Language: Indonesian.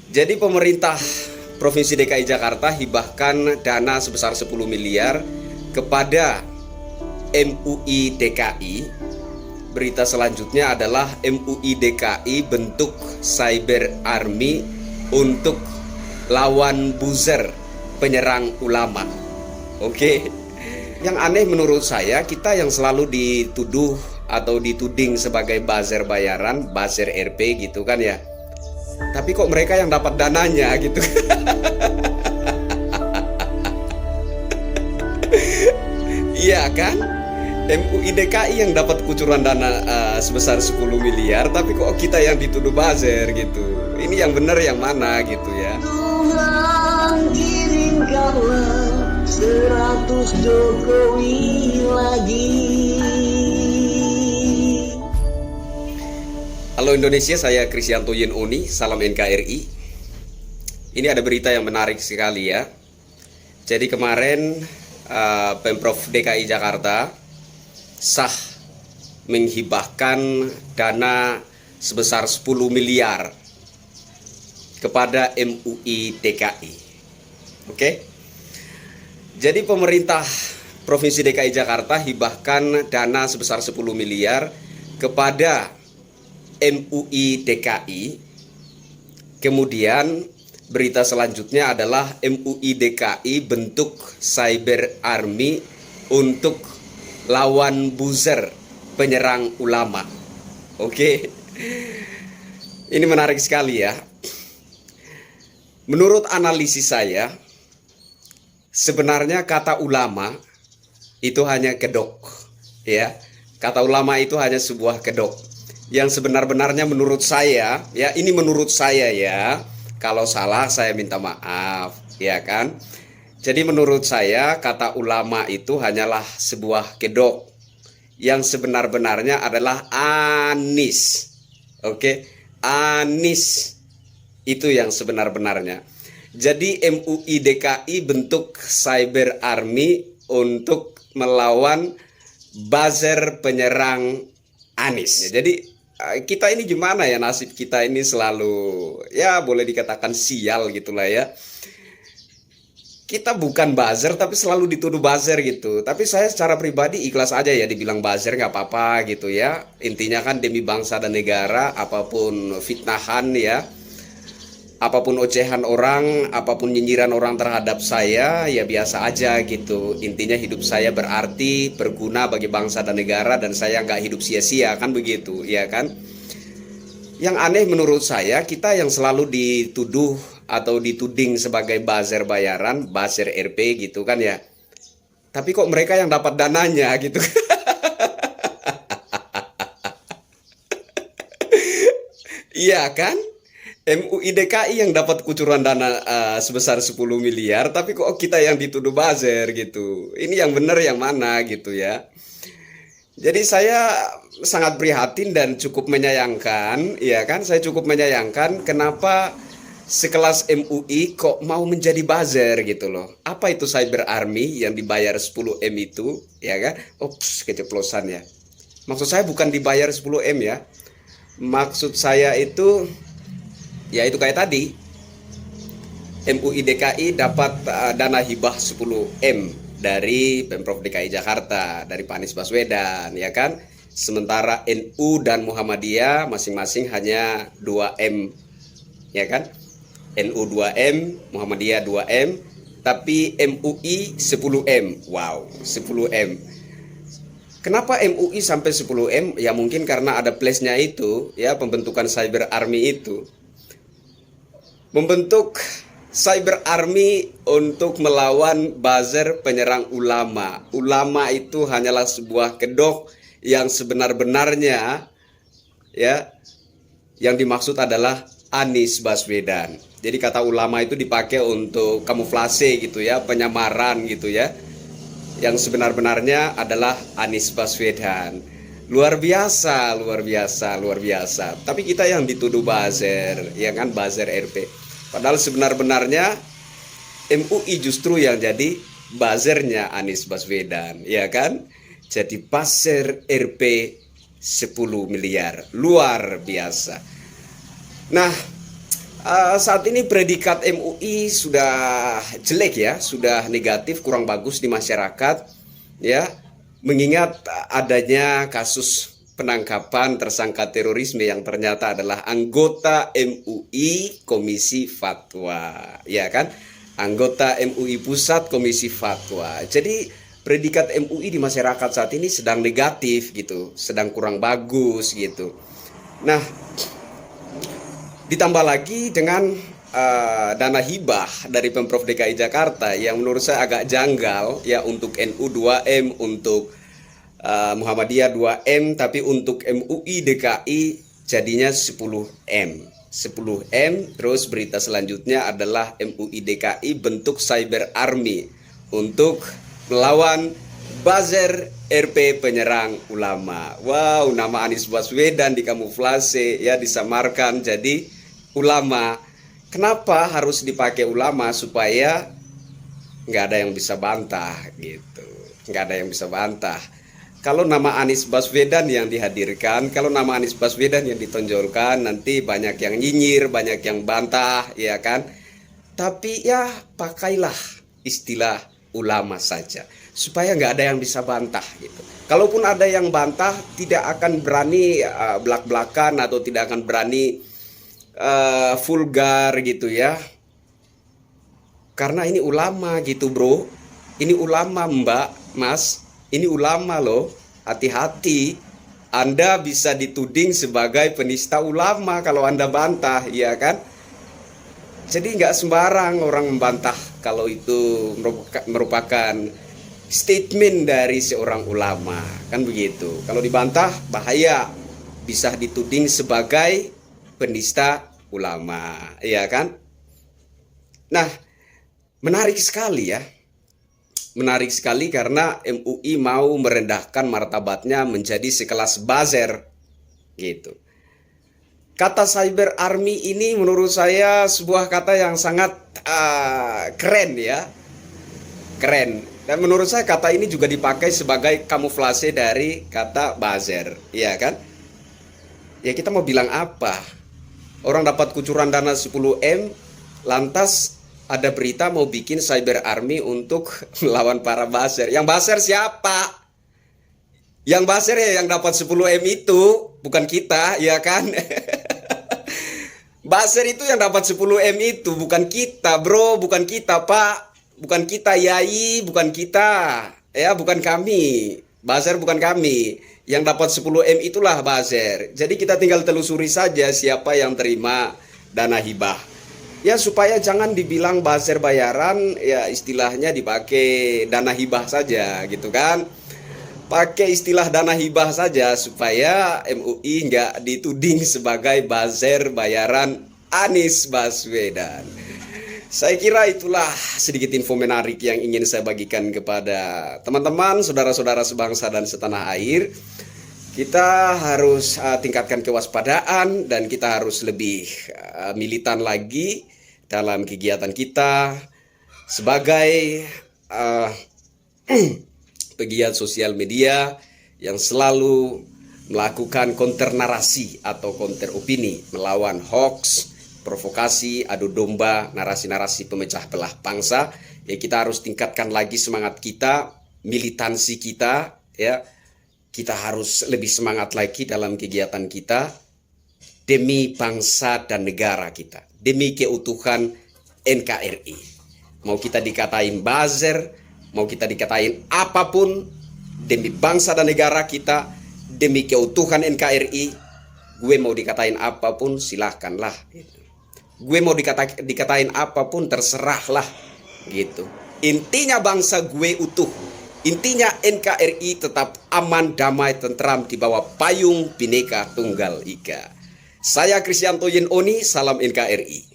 Jadi pemerintah Provinsi DKI Jakarta hibahkan dana sebesar 10 miliar kepada MUI DKI. Berita selanjutnya adalah MUI DKI bentuk cyber army untuk lawan buzzer penyerang ulama. Oke. Yang aneh menurut saya, kita yang selalu dituduh atau dituding sebagai buzzer bayaran, buzzer RP gitu kan ya. Tapi kok mereka yang dapat dananya gitu. Iya kan? MUI DKI yang dapat kucuran dana sebesar 10 miliar, tapi kok kita yang dituduh buzzer gitu. Ini yang benar yang mana gitu ya. Tuhan kirimkanlah 100 Jokowi lagi. Halo Indonesia, saya Krisyanto Yenoni, salam NKRI. Ini ada berita yang menarik sekali ya. Jadi kemarin Pemprov DKI Jakarta sah menghibahkan dana sebesar 10 miliar kepada MUI DKI. Oke. Jadi pemerintah Provinsi DKI Jakarta hibahkan dana sebesar 10 miliar kepada MUI DKI. Kemudian berita selanjutnya adalah MUI DKI bentuk cyber army untuk lawan buzzer penyerang ulama. Oke. Ini menarik sekali ya. Menurut analisis saya, sebenarnya kata ulama itu hanya kedok, ya. Kata ulama itu hanya sebuah kedok. Yang sebenar-benarnya menurut saya, ya ini menurut saya ya. Kalau salah saya minta maaf, ya kan? Jadi menurut saya kata ulama itu hanyalah sebuah kedok. Yang sebenar-benarnya adalah Anies. Oke, Anies itu yang sebenar-benarnya. Jadi MUI DKI bentuk cyber army untuk melawan buzzer penyerang Anies. Jadi kita ini gimana ya, nasib kita ini selalu ya boleh dikatakan sial gitulah ya. Kita bukan buzzer tapi selalu dituduh buzzer gitu. Tapi saya secara pribadi ikhlas aja ya dibilang buzzer, nggak apa-apa gitu ya. Intinya kan demi bangsa dan negara, apapun fitnahan ya, apapun ocehan orang, apapun nyinyiran orang terhadap saya, ya biasa aja gitu. Intinya hidup saya berarti, berguna bagi bangsa dan negara, dan saya nggak hidup sia-sia, kan begitu, ya kan? Yang aneh menurut saya, kita yang selalu dituduh atau dituding sebagai buzzer bayaran, buzzer RP gitu kan ya. Tapi kok mereka yang dapat dananya gitu. Iya kan? MUI DKI yang dapat kucuran dana sebesar 10 miliar, tapi kok kita yang dituduh buzzer gitu. Ini yang benar yang mana gitu ya. Jadi saya sangat prihatin dan cukup menyayangkan, ya kan? Saya cukup menyayangkan kenapa sekelas MUI kok mau menjadi buzzer gitu loh. Apa itu cyber army yang dibayar 10 M itu, ya kan? Ops, keceplosan ya. Maksud saya bukan dibayar 10 M ya. Maksud saya itu ya itu kayak tadi, MUI DKI dapat dana hibah 10 M dari Pemprov DKI Jakarta, dari Pak Anies Baswedan, ya kan? Sementara NU dan Muhammadiyah masing-masing hanya 2 M, ya kan? NU 2 M, Muhammadiyah 2 M, tapi MUI 10 M. Wow, 10 M. Kenapa MUI sampai 10 M? Ya mungkin karena ada plus-nya itu, ya, pembentukan cyber army itu. Membentuk cyber army untuk melawan buzzer penyerang ulama. Ulama itu hanyalah sebuah kedok yang sebenar-benarnya ya, yang dimaksud adalah Anies Baswedan. Jadi kata ulama itu dipakai untuk kamuflase gitu ya, penyamaran gitu ya. Yang sebenar-benarnya adalah Anies Baswedan. Luar biasa, luar biasa, luar biasa. Tapi kita yang dituduh buzzer, ya kan, buzzer RP. Padahal sebenar-benarnya MUI justru yang jadi buzzernya Anies Baswedan, ya kan? Jadi buzzer RP 10 miliar, luar biasa. Nah, Saat ini predikat MUI sudah jelek ya, sudah negatif, kurang bagus di masyarakat ya, mengingat adanya kasus penangkapan tersangka terorisme yang ternyata adalah anggota MUI Komisi Fatwa, ya kan? Anggota MUI Pusat Komisi Fatwa. Jadi predikat MUI di masyarakat saat ini sedang negatif gitu, sedang kurang bagus gitu. Nah, ditambah lagi dengan dana hibah dari Pemprov DKI Jakarta yang menurut saya agak janggal ya, untuk NU 2M, untuk Muhammadiyah 2M, tapi untuk MUI DKI jadinya 10M. 10M, terus berita selanjutnya adalah MUI DKI bentuk cyber army untuk melawan buzzer RP penyerang ulama. Wow, nama Anies Baswedan dikamuflase ya, disamarkan jadi ulama. Kenapa harus dipakai ulama? Supaya nggak ada yang bisa bantah gitu, nggak ada yang bisa bantah. Kalau nama Anies Baswedan yang dihadirkan, kalau nama Anies Baswedan yang ditonjolkan, nanti banyak yang nyinyir, banyak yang bantah, ya kan? Tapi ya pakailah istilah ulama saja, supaya nggak ada yang bisa bantah gitu. Kalaupun ada yang bantah, tidak akan berani belak-belakan atau tidak akan berani vulgar gitu ya. Karena ini ulama gitu bro, ini ulama mbak, mas. Ini ulama loh, hati-hati. Anda bisa dituding sebagai penista ulama kalau Anda bantah, ya kan? Jadi nggak sembarang orang membantah kalau itu merupakan statement dari seorang ulama, kan begitu. Kalau dibantah bahaya, bisa dituding sebagai penista ulama, ya kan? Nah, menarik sekali ya. Menarik sekali karena MUI mau merendahkan martabatnya menjadi sekelas buzzer gitu. Kata cyber army ini menurut saya sebuah kata yang sangat keren ya. Keren. Dan menurut saya kata ini juga dipakai sebagai kamuflase dari kata buzzer, ya kan? Ya kita mau bilang apa? Orang dapat kucuran dana 10M, lantas ada berita mau bikin cyber army untuk melawan para buzzer. Yang buzzer siapa? Yang buzzer ya yang dapat 10M itu, bukan kita, ya kan? Buzzer itu yang dapat 10M itu, bukan kita, bro, bukan kita, Pak. Bukan kita, Yai, bukan kita. Ya, bukan kami. Buzzer bukan kami. Yang dapat 10M itulah buzzer. Jadi kita tinggal telusuri saja siapa yang terima dana hibah. Ya supaya jangan dibilang buzzer bayaran, ya istilahnya dipakai dana hibah saja gitu kan. Pakai istilah dana hibah saja supaya MUI nggak dituding sebagai buzzer bayaran Anies Baswedan. Saya kira itulah sedikit info menarik yang ingin saya bagikan kepada teman-teman, saudara-saudara sebangsa dan setanah air. Kita harus tingkatkan kewaspadaan dan kita harus lebih militan lagi dalam kegiatan kita sebagai pegiat sosial media yang selalu melakukan counter narasi atau counter opini, melawan hoax, provokasi, adu domba, narasi-narasi pemecah belah bangsa. Ya kita harus tingkatkan lagi semangat kita, militansi kita ya. Kita harus lebih semangat lagi dalam kegiatan kita demi bangsa dan negara kita, demi keutuhan NKRI. Mau kita dikatain buzzer, mau kita dikatain apapun, demi bangsa dan negara kita, demi keutuhan NKRI, gue mau dikatain apapun silahkanlah. Gue mau dikatain apapun terserahlah gitu. Intinya bangsa gue utuh. Intinya NKRI tetap aman, damai, tentram di bawah payung Bhinneka Tunggal Ika. Saya Krisyanto Yen Oni, salam NKRI.